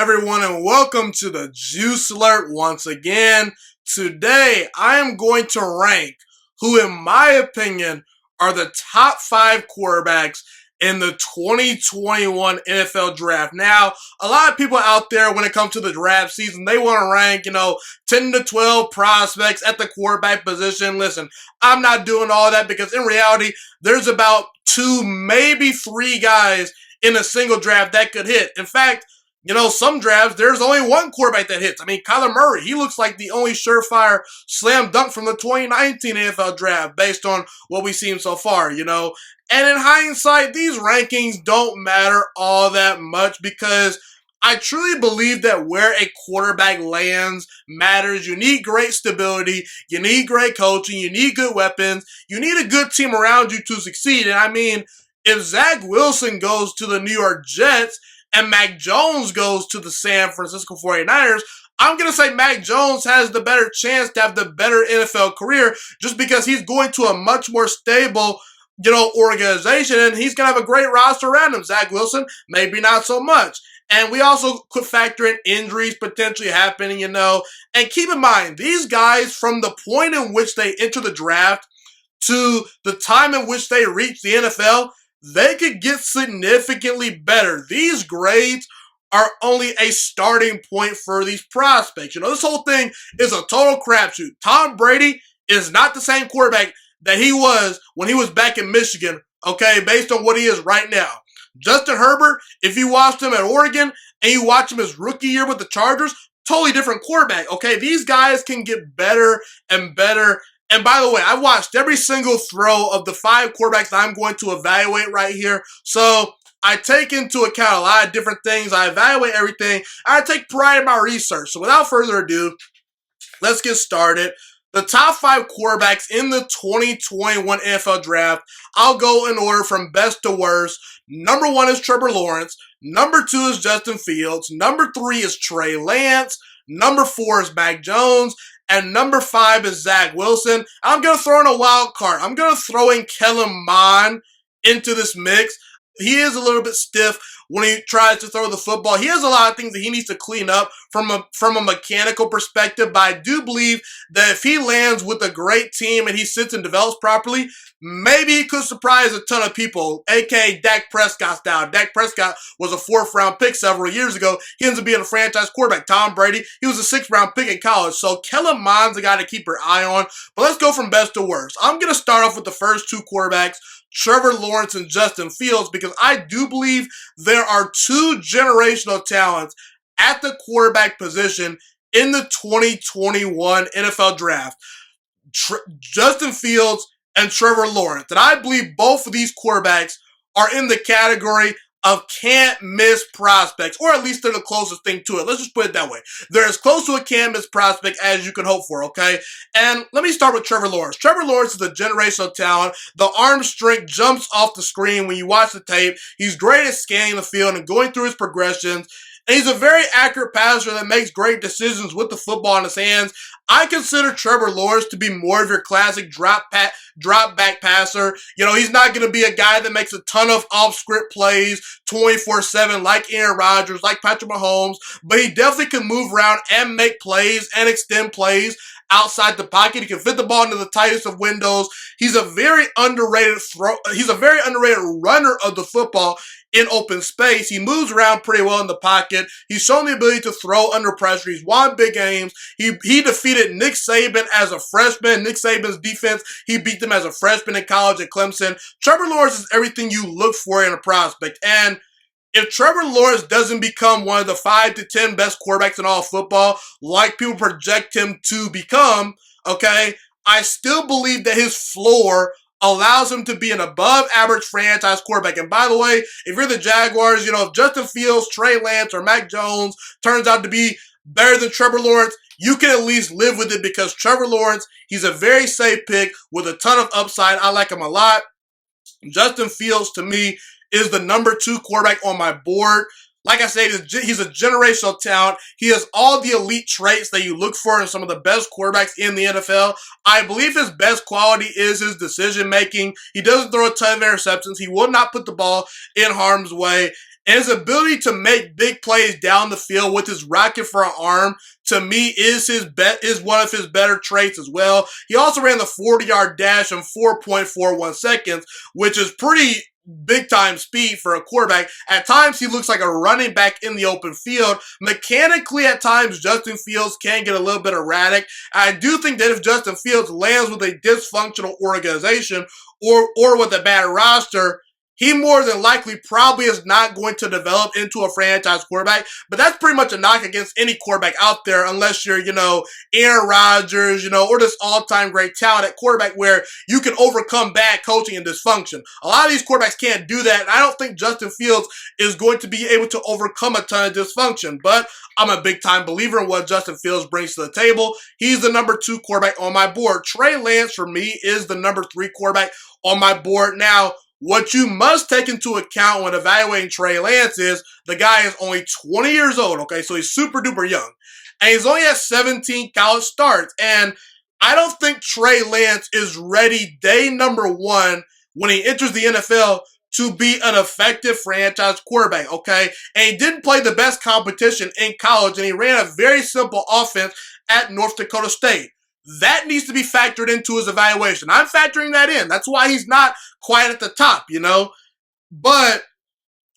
everyone, and welcome to the Juice Alert once again. Today, I am going to rank who, in my opinion, are the top 5 quarterbacks in the 2021 NFL Draft. Now, a lot of people out there, when it comes to the draft season, they want to rank, 10 to 12 prospects at the quarterback position. Listen, I'm not doing all that because in reality, there's about 2, maybe 3 guys in a single draft that could hit. In fact, some drafts, there's only one quarterback that hits. I mean, Kyler Murray, he looks like the only surefire slam dunk from the 2019 NFL draft based on what we've seen so far, And in hindsight, these rankings don't matter all that much because I truly believe that where a quarterback lands matters. You need great stability. You need great coaching. You need good weapons. You need a good team around you to succeed. And I mean, if Zach Wilson goes to the New York Jets and Mac Jones goes to the San Francisco 49ers, I'm going to say Mac Jones has the better chance to have the better NFL career just because he's going to a much more stable, organization, and he's going to have a great roster around him. Zach Wilson, maybe not so much. And we also could factor in injuries potentially happening, And keep in mind, these guys, from the point in which they enter the draft to the time in which they reach the NFL, they could get significantly better. These grades are only a starting point for these prospects. This whole thing is a total crapshoot. Tom Brady is not the same quarterback that he was when he was back in Michigan, okay, based on what he is right now. Justin Herbert, if you watched him at Oregon and you watch him his rookie year with the Chargers, totally different quarterback, okay? These guys can get better and better. And by the way, I watched every single throw of the 5 quarterbacks that I'm going to evaluate right here. So I take into account a lot of different things. I evaluate everything. I take pride in my research. So without further ado, let's get started. The top 5 quarterbacks in the 2021 NFL Draft, I'll go in order from best to worst. Number 1 is Trevor Lawrence. Number 2 is Justin Fields. Number 3 is Trey Lance. Number 4 is Mac Jones. And number 5 is Zach Wilson. I'm going to throw in a wild card. I'm going to throw in Kellen Mond into this mix. He is a little bit stiff when he tries to throw the football. He has a lot of things that he needs to clean up from a mechanical perspective, but I do believe that if he lands with a great team and he sits and develops properly, maybe he could surprise a ton of people, a.k.a. Dak Prescott style. Dak Prescott was a 4th-round pick several years ago. He ends up being a franchise quarterback. Tom Brady, he was a 6th-round pick in college. So Kellen Mond's a guy to keep your eye on. But let's go from best to worst. I'm going to start off with the first 2 quarterbacks, Trevor Lawrence and Justin Fields, because I do believe there are 2 generational talents at the quarterback position in the 2021 NFL Draft. Justin Fields and Trevor Lawrence. And I believe both of these quarterbacks are in the category of can't-miss prospects, or at least they're the closest thing to it. Let's just put it that way. They're as close to a can't-miss prospect as you can hope for, okay? And let me start with Trevor Lawrence. Trevor Lawrence is a generational talent. The arm strength jumps off the screen when you watch the tape. He's great at scanning the field and going through his progressions. And he's a very accurate passer that makes great decisions with the football in his hands. I consider Trevor Lawrence to be more of your classic drop back passer. He's not going to be a guy that makes a ton of off-script plays 24/7 like Aaron Rodgers, like Patrick Mahomes, but he definitely can move around and make plays and extend plays outside the pocket. He can fit the ball into the tightest of windows. He's a very underrated runner of the football in open space. He moves around pretty well in the pocket. He's shown the ability to throw under pressure. He's won big games. He defeated Nick Saban as a freshman. Nick Saban's defense, he beat them as a freshman in college at Clemson. Trevor Lawrence is everything you look for in a prospect. And if Trevor Lawrence doesn't become one of the 5 to 10 best quarterbacks in all football, like people project him to become, okay, I still believe that his floor allows him to be an above-average franchise quarterback. And by the way, if you're the Jaguars, if Justin Fields, Trey Lance, or Mac Jones turns out to be better than Trevor Lawrence, you can at least live with it because Trevor Lawrence, he's a very safe pick with a ton of upside. I like him a lot. Justin Fields, to me, is the number 2 quarterback on my board. Like I said, he's a generational talent. He has all the elite traits that you look for in some of the best quarterbacks in the NFL. I believe his best quality is his decision-making. He doesn't throw a ton of interceptions. He will not put the ball in harm's way. And his ability to make big plays down the field with his rocket for an arm, to me, is one of his better traits as well. He also ran the 40-yard dash in 4.41 seconds, which is pretty big time speed for a quarterback. At times, he looks like a running back in the open field. Mechanically, at times, Justin Fields can get a little bit erratic. I do think that if Justin Fields lands with a dysfunctional organization or with a bad roster, he more than likely probably is not going to develop into a franchise quarterback. But that's pretty much a knock against any quarterback out there, unless you're, Aaron Rodgers, or this all-time great talent at quarterback where you can overcome bad coaching and dysfunction. A lot of these quarterbacks can't do that, and I don't think Justin Fields is going to be able to overcome a ton of dysfunction. But I'm a big-time believer in what Justin Fields brings to the table. He's the number 2 quarterback on my board. Trey Lance, for me, is the number 3 quarterback on my board. Now, what you must take into account when evaluating Trey Lance is the guy is only 20 years old, okay? So he's super duper young. And he's only had 17 college starts. And I don't think Trey Lance is ready day number 1 when he enters the NFL to be an effective franchise quarterback, okay? And he didn't play the best competition in college, and he ran a very simple offense at North Dakota State. That needs to be factored into his evaluation. I'm factoring that in. That's why he's not quite at the top, But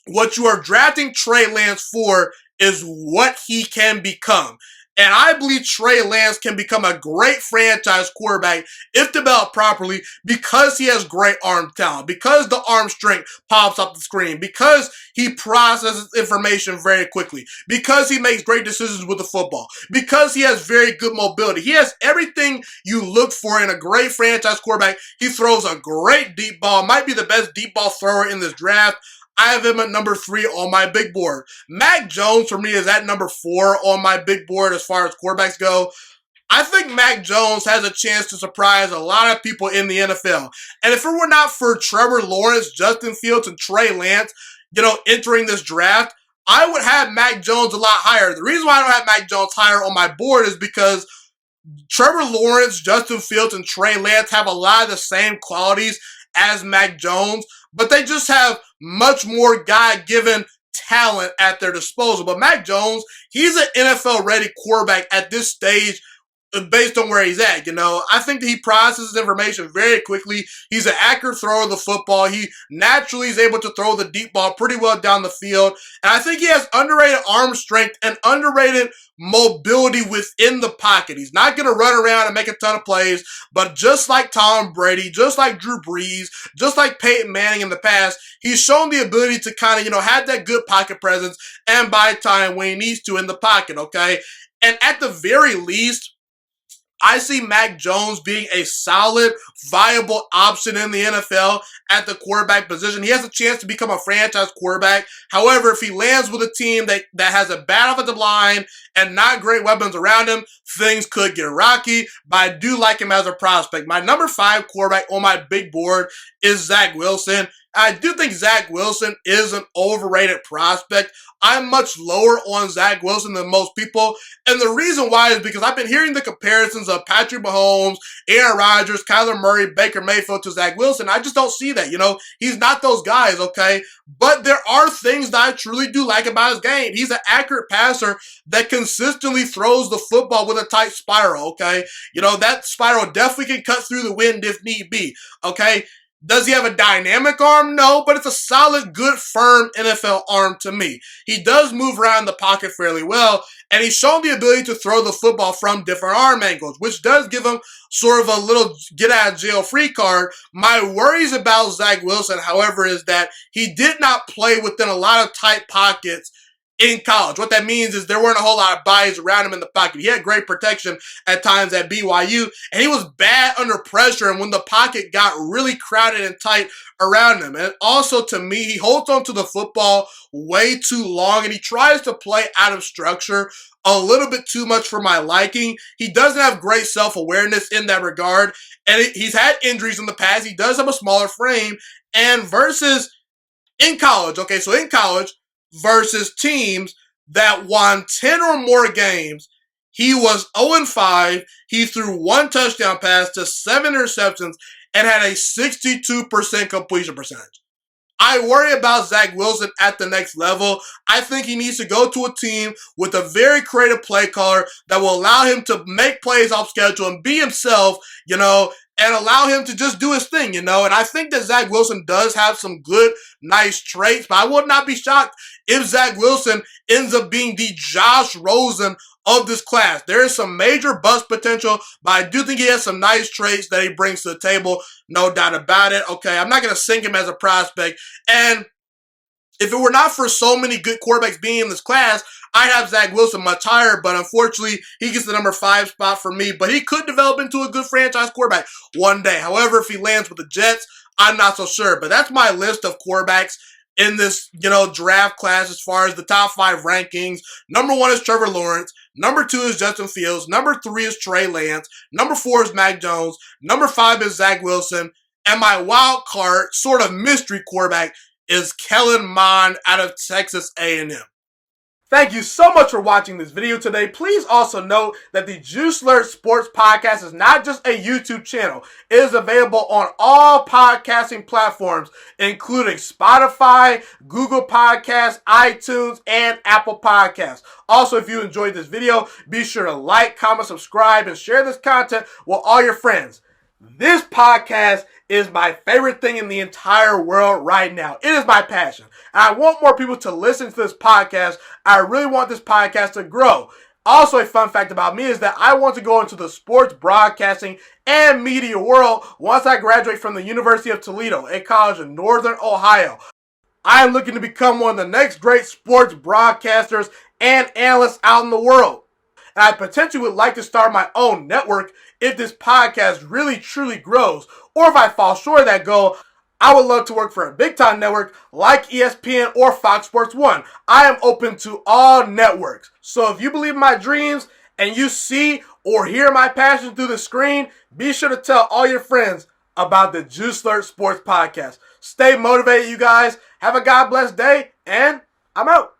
what you are drafting Trey Lance for is what he can become. And I believe Trey Lance can become a great franchise quarterback if developed properly because he has great arm talent, because the arm strength pops up the screen, because he processes information very quickly, because he makes great decisions with the football, because he has very good mobility. He has everything you look for in a great franchise quarterback. He throws a great deep ball, might be the best deep ball thrower in this draft. I have him at number 3 on my big board. Mac Jones, for me, is at number 4 on my big board as far as quarterbacks go. I think Mac Jones has a chance to surprise a lot of people in the NFL. And if it were not for Trevor Lawrence, Justin Fields, and Trey Lance, entering this draft, I would have Mac Jones a lot higher. The reason why I don't have Mac Jones higher on my board is because Trevor Lawrence, Justin Fields, and Trey Lance have a lot of the same qualities as Mac Jones, but they just have much more God-given talent at their disposal. But Mac Jones, he's an NFL-ready quarterback at this stage based on where he's at, I think that he processes information very quickly. He's an accurate thrower of the football. He naturally is able to throw the deep ball pretty well down the field. And I think he has underrated arm strength and underrated mobility within the pocket. He's not going to run around and make a ton of plays, but just like Tom Brady, just like Drew Brees, just like Peyton Manning in the past, he's shown the ability to kind of, have that good pocket presence and buy time when he needs to in the pocket, okay? And at the very least, I see Mac Jones being a solid, viable option in the NFL at the quarterback position. He has a chance to become a franchise quarterback. However, if he lands with a team that has a bad offensive line and not great weapons around him, things could get rocky. But I do like him as a prospect. My number 5 quarterback on my big board is Zach Wilson. I do think Zach Wilson is an overrated prospect. I'm much lower on Zach Wilson than most people. And the reason why is because I've been hearing the comparisons of Patrick Mahomes, Aaron Rodgers, Kyler Murray, Baker Mayfield to Zach Wilson. I just don't see that, He's not those guys, okay? But there are things that I truly do like about his game. He's an accurate passer that consistently throws the football with a tight spiral, okay? That spiral definitely can cut through the wind if need be, okay? Does he have a dynamic arm? No, but it's a solid, good, firm NFL arm to me. He does move around the pocket fairly well, and he's shown the ability to throw the football from different arm angles, which does give him sort of a little get-out-of-jail-free card. My worries about Zach Wilson, however, is that he did not play within a lot of tight pockets in college. What that means is there weren't a whole lot of bodies around him in the pocket. He had great protection at times at BYU, and he was bad under pressure and when the pocket got really crowded and tight around him. And also, to me, he holds on to the football way too long, and he tries to play out of structure a little bit too much for my liking. He doesn't have great self-awareness in that regard, and he's had injuries in the past. He does have a smaller frame, and versus in college, okay, so in college, versus teams that won 10 or more games, he was 0-5. He threw 1 touchdown pass to 7 interceptions and had a 62% completion percentage. I worry about Zach Wilson at the next level. I think he needs to go to a team with a very creative play caller that will allow him to make plays off schedule and be himself, and allow him to just do his thing, And I think that Zach Wilson does have some good, nice traits, but I would not be shocked if Zach Wilson ends up being the Josh Rosen of this class. There is some major bust potential, but I do think he has some nice traits that he brings to the table. No doubt about it. Okay, I'm not going to sink him as a prospect. And if it were not for so many good quarterbacks being in this class, I'd have Zach Wilson much higher, but unfortunately, he gets the number 5 spot for me. But he could develop into a good franchise quarterback one day. However, if he lands with the Jets, I'm not so sure. But that's my list of quarterbacks in this, draft class as far as the top 5 rankings. Number 1 is Trevor Lawrence. Number 2 is Justin Fields. Number 3 is Trey Lance. Number 4 is Mac Jones. Number 5 is Zach Wilson. And my wild card, sort of mystery quarterback, is Kellen Mond out of Texas A&M. Thank you so much for watching this video today. Please also note that the Juice Alert Sports Podcast is not just a YouTube channel. It is available on all podcasting platforms, including Spotify, Google Podcasts, iTunes, and Apple Podcasts. Also, if you enjoyed this video, be sure to like, comment, subscribe, and share this content with all your friends. This podcast is my favorite thing in the entire world right now. It is my passion. And I want more people to listen to this podcast. I really want this podcast to grow. Also, a fun fact about me is that I want to go into the sports broadcasting and media world once I graduate from the University of Toledo, a college in Northern Ohio. I am looking to become one of the next great sports broadcasters and analysts out in the world. And I potentially would like to start my own network if this podcast really truly grows. Or if I fall short of that goal, I would love to work for a big-time network like ESPN or Fox Sports 1. I am open to all networks. So if you believe in my dreams and you see or hear my passion through the screen, be sure to tell all your friends about the Juice Alert Sports Podcast. Stay motivated, you guys. Have a God bless day, and I'm out.